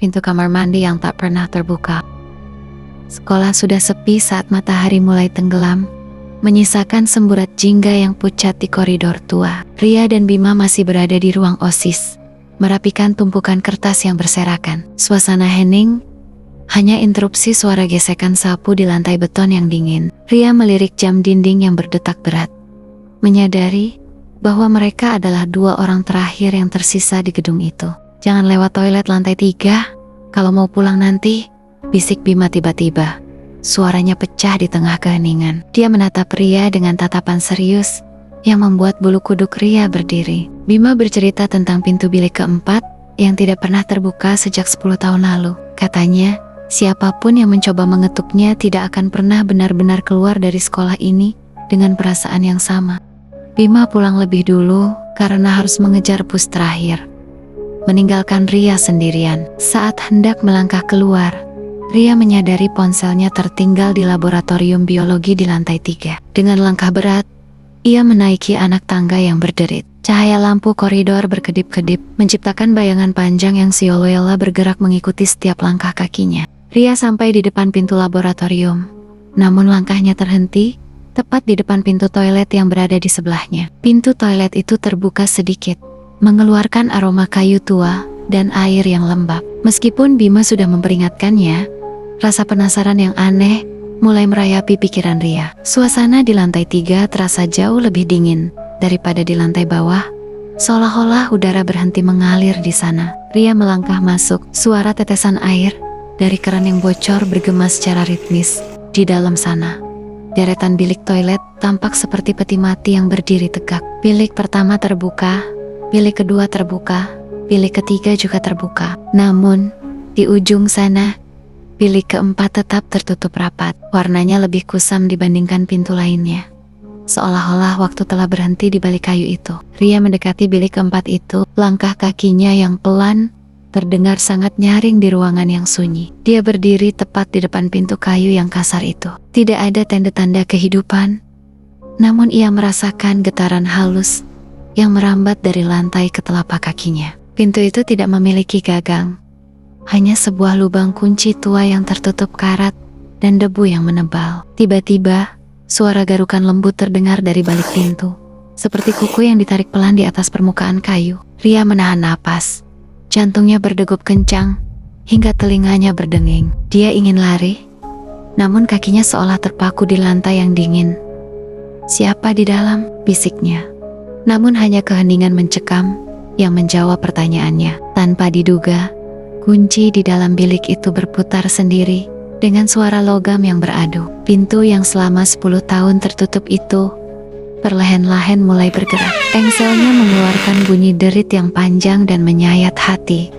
pintu kamar mandi yang tak pernah terbuka. Sekolah sudah sepi saat matahari mulai tenggelam, menyisakan semburat jingga yang pucat di koridor tua. Ria dan Bima masih berada di ruang OSIS, merapikan tumpukan kertas yang berserakan. Suasana hening, hanya interupsi suara gesekan sapu di lantai beton yang dingin. Ria melirik jam dinding yang berdetak berat, menyadari bahwa mereka adalah dua orang terakhir yang tersisa di gedung itu. "Jangan lewat toilet lantai 3, kalau mau pulang nanti," bisik Bima tiba-tiba. Suaranya pecah di tengah keheningan. Dia menatap Ria dengan tatapan serius yang membuat bulu kuduk Ria berdiri. Bima bercerita tentang pintu bilik keempat yang tidak pernah terbuka sejak 10 tahun lalu. Katanya, siapapun yang mencoba mengetuknya tidak akan pernah benar-benar keluar dari sekolah ini dengan perasaan yang sama. Bima pulang lebih dulu karena harus mengejar bus terakhir, meninggalkan Ria sendirian. Saat hendak melangkah keluar, Ria menyadari ponselnya tertinggal di laboratorium biologi di lantai 3. Dengan langkah berat, ia menaiki anak tangga yang berderit. Cahaya lampu koridor berkedip-kedip, menciptakan bayangan panjang yang seolah-olah bergerak mengikuti setiap langkah kakinya. Ria sampai di depan pintu laboratorium, namun langkahnya terhenti tepat di depan pintu toilet yang berada di sebelahnya. Pintu toilet itu terbuka sedikit, mengeluarkan aroma kayu tua dan air yang lembab. Meskipun Bima sudah memperingatkannya, rasa penasaran yang aneh mulai merayapi pikiran Ria. Suasana di lantai 3 terasa jauh lebih dingin daripada di lantai bawah, seolah-olah udara berhenti mengalir di sana. Ria melangkah masuk, suara tetesan air dari keran yang bocor bergema secara ritmis di dalam sana. Deretan bilik toilet tampak seperti peti mati yang berdiri tegak. Bilik pertama terbuka, bilik kedua terbuka, bilik ketiga juga terbuka. Namun, di ujung sana, bilik keempat tetap tertutup rapat. Warnanya lebih kusam dibandingkan pintu lainnya, seolah-olah waktu telah berhenti di balik kayu itu. Ria mendekati bilik keempat itu, langkah kakinya yang pelan terdengar sangat nyaring di ruangan yang sunyi. Dia berdiri tepat di depan pintu kayu yang kasar itu. Tidak ada tanda-tanda kehidupan, namun ia merasakan getaran halus yang merambat dari lantai ke telapak kakinya. Pintu itu tidak memiliki gagang, hanya sebuah lubang kunci tua yang tertutup karat dan debu yang menebal. Tiba-tiba, suara garukan lembut terdengar dari balik pintu, seperti kuku yang ditarik pelan di atas permukaan kayu. Ria menahan napas. Jantungnya berdegup kencang, hingga telinganya berdenging. Dia ingin lari, namun kakinya seolah terpaku di lantai yang dingin. "Siapa di dalam?" bisiknya. Namun hanya keheningan mencekam yang menjawab pertanyaannya. Tanpa diduga, kunci di dalam bilik itu berputar sendiri dengan suara logam yang beradu. Pintu yang selama 10 tahun tertutup itu perlahan-lahan mulai bergerak. Engselnya mengeluarkan bunyi derit yang panjang dan menyayat hati,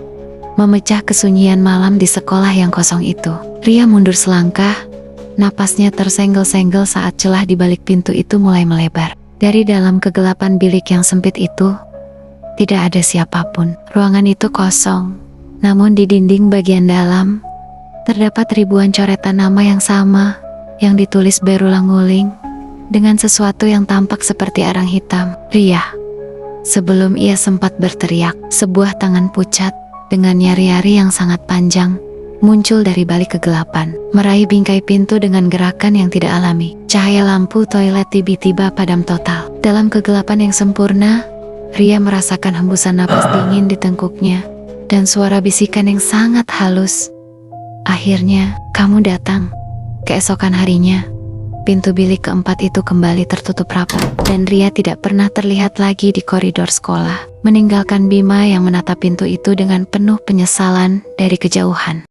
memecah kesunyian malam di sekolah yang kosong itu. Ria mundur selangkah, napasnya tersenggel-senggel saat celah di balik pintu itu mulai melebar. Dari dalam kegelapan bilik yang sempit itu, tidak ada siapapun. Ruangan itu kosong, namun di dinding bagian dalam terdapat ribuan coretan nama yang sama yang ditulis berulang-ulang dengan sesuatu yang tampak seperti arang hitam. "Ria." Sebelum ia sempat berteriak, sebuah tangan pucat dengan nyari-nyari yang sangat panjang muncul dari balik kegelapan, meraih bingkai pintu dengan gerakan yang tidak alami. Cahaya lampu toilet tiba-tiba padam total. Dalam kegelapan yang sempurna, Ria merasakan hembusan napas dingin di tengkuknya dan suara bisikan yang sangat halus. "Akhirnya, kamu datang." Keesokan harinya, pintu bilik keempat itu kembali tertutup rapat, dan Ria tidak pernah terlihat lagi di koridor sekolah, meninggalkan Bima yang menatap pintu itu dengan penuh penyesalan dari kejauhan.